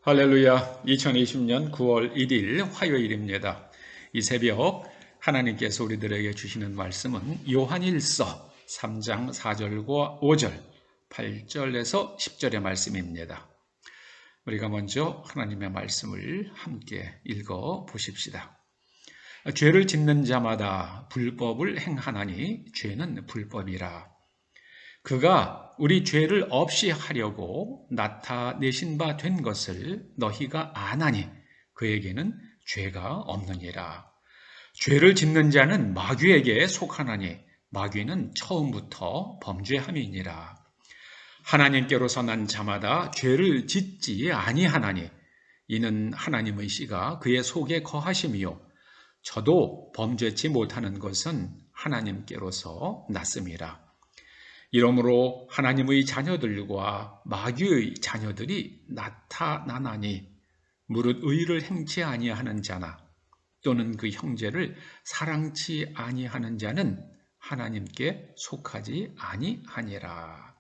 할렐루야. 2020년 9월 1일 화요일입니다. 이 새벽 하나님께서 우리들에게 주시는 말씀은 요한일서 3장 4절과 5절, 8절에서 10절의 말씀입니다. 우리가 먼저 하나님의 말씀을 함께 읽어 보십시다. 죄를 짓는 자마다 불법을 행하나니 죄는 불법이라. 그가 우리 죄를 없이 하려고 나타내신 바 된 것을 너희가 아나니 그에게는 죄가 없느니라. 죄를 짓는 자는 마귀에게 속하나니 마귀는 처음부터 범죄함이니라. 하나님께로서 난 자마다 죄를 짓지 아니하나니 이는 하나님의 씨가 그의 속에 거하심이요 저도 범죄치 못하는 것은 하나님께로서 났음이라. 이러므로 하나님의 자녀들과 마귀의 자녀들이 나타나나니 무릇 의를 행치 아니하는 자나 또는 그 형제를 사랑치 아니하는 자는 하나님께 속하지 아니하니라.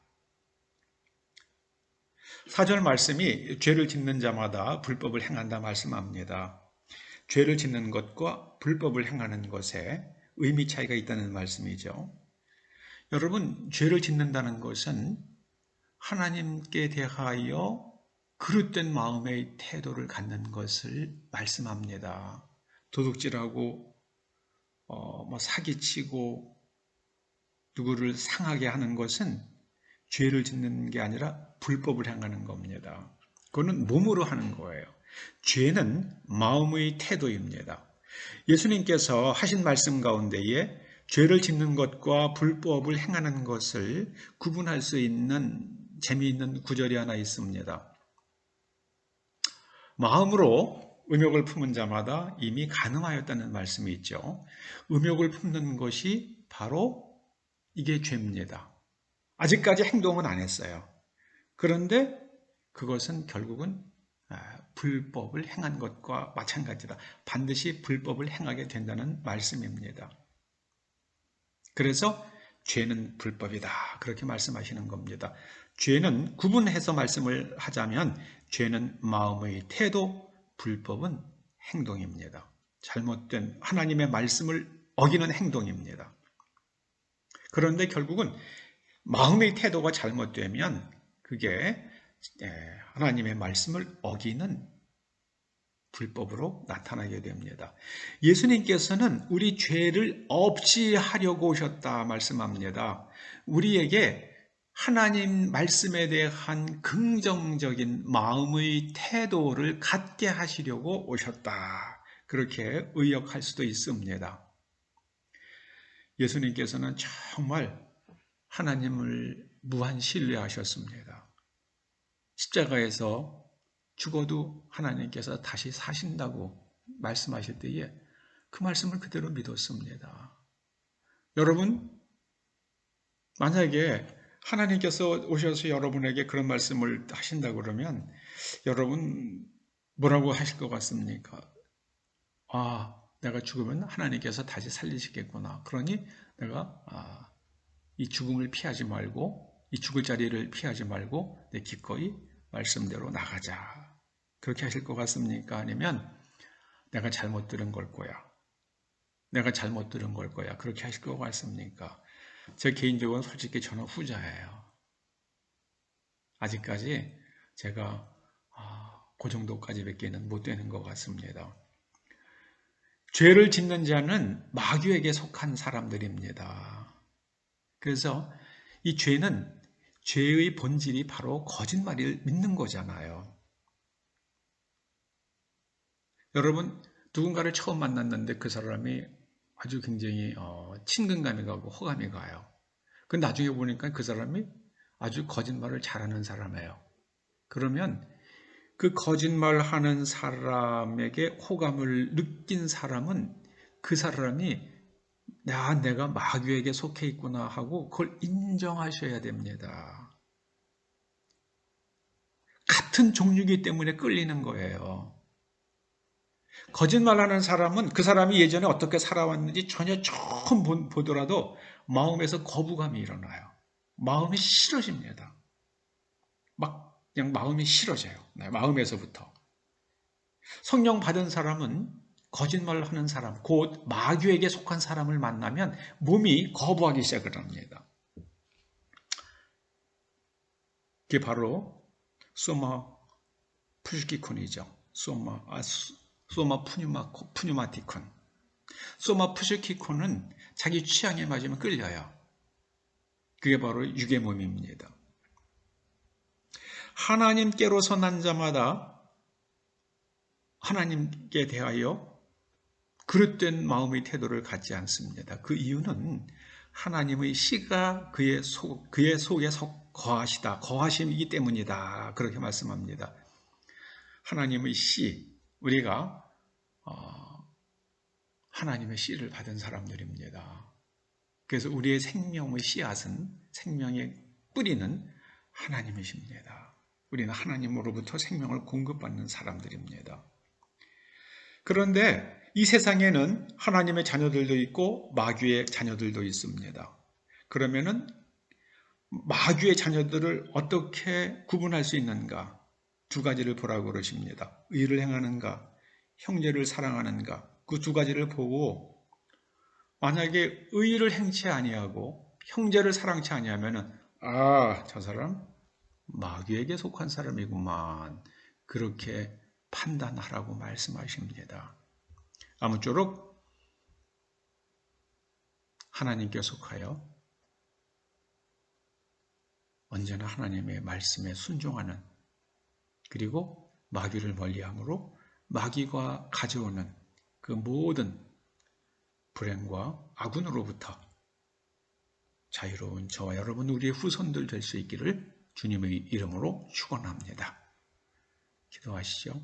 4절 말씀이 죄를 짓는 자마다 불법을 행한다 말씀합니다. 죄를 짓는 것과 불법을 행하는 것에 의미 차이가 있다는 말씀이죠. 여러분, 죄를 짓는다는 것은 하나님께 대하여 그릇된 마음의 태도를 갖는 것을 말씀합니다. 도둑질하고 사기치고 누구를 상하게 하는 것은 죄를 짓는 게 아니라 불법을 행하는 겁니다. 그거는 몸으로 하는 거예요. 죄는 마음의 태도입니다. 예수님께서 하신 말씀 가운데에 죄를 짓는 것과 불법을 행하는 것을 구분할 수 있는 재미있는 구절이 하나 있습니다. 마음으로 음욕을 품은 자마다 이미 간음하였다는 말씀이 있죠. 음욕을 품는 것이 바로 이게 죄입니다. 아직까지 행동은 안 했어요. 그런데 그것은 결국은 불법을 행한 것과 마찬가지다. 반드시 불법을 행하게 된다는 말씀입니다. 그래서 죄는 불법이다. 그렇게 말씀하시는 겁니다. 죄는 구분해서 말씀을 하자면 죄는 마음의 태도, 불법은 행동입니다. 잘못된 하나님의 말씀을 어기는 행동입니다. 그런데 결국은 마음의 태도가 잘못되면 그게 하나님의 말씀을 어기는 불법으로 나타나게 됩니다. 예수님께서는 우리 죄를 없이 하려고 오셨다 말씀합니다. 우리에게 하나님 말씀에 대한 긍정적인 마음의 태도를 갖게 하시려고 오셨다. 그렇게 의역할 수도 있습니다. 예수님께서는 정말 하나님을 무한 신뢰하셨습니다. 십자가에서 죽어도 하나님께서 다시 사신다고 말씀하실 때에 그 말씀을 그대로 믿었습니다. 여러분, 만약에 하나님께서 오셔서 여러분에게 그런 말씀을 하신다고 그러면 여러분 뭐라고 하실 것 같습니까? 내가 죽으면 하나님께서 다시 살리시겠구나. 그러니 내가 이 죽음을 피하지 말고 이 죽을 자리를 피하지 말고 내 기꺼이 말씀대로 나가자. 그렇게 하실 것 같습니까? 아니면 내가 잘못 들은 걸 거야. 내가 잘못 들은 걸 거야. 그렇게 하실 것 같습니까? 제 개인적으로는 솔직히 저는 후자예요. 아직까지 제가 그 정도까지밖에는 못 되는 것 같습니다. 죄를 짓는 자는 마귀에게 속한 사람들입니다. 그래서 이 죄는 죄의 본질이 바로 거짓말을 믿는 거잖아요. 여러분, 누군가를 처음 만났는데 그 사람이 아주 굉장히 친근감이 가고 호감이 가요. 그 나중에 보니까 그 사람이 아주 거짓말을 잘하는 사람이에요. 그러면 그 거짓말하는 사람에게 호감을 느낀 사람은 그 사람이 내가 마귀에게 속해 있구나 하고 그걸 인정하셔야 됩니다. 같은 종류이기 때문에 끌리는 거예요. 거짓말하는 사람은 그 사람이 예전에 어떻게 살아왔는지 전혀 처음 보더라도 마음에서 거부감이 일어나요. 마음이 싫어집니다. 그냥 마음이 싫어져요. 마음에서부터. 성령 받은 사람은 거짓말을 하는 사람, 곧 마귀에게 속한 사람을 만나면 몸이 거부하기 시작을 합니다. 그게 바로 소마 푸시키콘이죠. 소마 푸뉴마티콘. 소마 푸시키콘은 자기 취향에 맞으면 끌려요. 그게 바로 육의 몸입니다. 하나님께로서 난 자마다 하나님께 대하여 그릇된 마음의 태도를 갖지 않습니다. 그 이유는 하나님의 씨가 그의 속에 거하심이기 때문이다. 그렇게 말씀합니다. 하나님의 씨, 우리가 하나님의 씨를 받은 사람들입니다. 그래서 우리의 생명의 씨앗은, 생명의 뿌리는 하나님이십니다. 우리는 하나님으로부터 생명을 공급받는 사람들입니다. 그런데 이 세상에는 하나님의 자녀들도 있고 마귀의 자녀들도 있습니다. 그러면은 마귀의 자녀들을 어떻게 구분할 수 있는가? 두 가지를 보라고 그러십니다. 의를 행하는가? 형제를 사랑하는가? 그 두 가지를 보고 만약에 의를 행치 아니하고 형제를 사랑치 아니하면은 저 사람 마귀에게 속한 사람이구만. 그렇게 판단하라고 말씀하십니다. 아무쪼록 하나님께 속하여 언제나 하나님의 말씀에 순종하는, 그리고 마귀를 멀리함으로 마귀가 가져오는 그 모든 불행과 악운으로부터 자유로운 저와 여러분, 우리의 후손들 될 수 있기를 주님의 이름으로 축원합니다. 기도하시죠.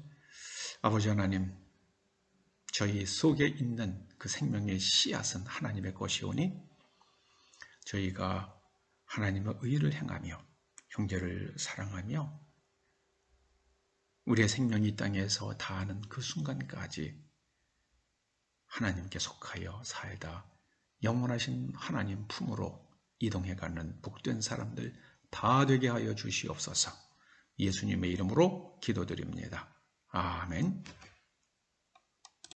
아버지 하나님, 저희 속에 있는 그 생명의 씨앗은 하나님의 것이오니 저희가 하나님의 의를 행하며 형제를 사랑하며 우리의 생명이 이 땅에서 다하는 그 순간까지 하나님께 속하여 살다 영원하신 하나님 품으로 이동해가는 복된 사람들 다 되게 하여 주시옵소서. 예수님의 이름으로 기도드립니다. 아멘.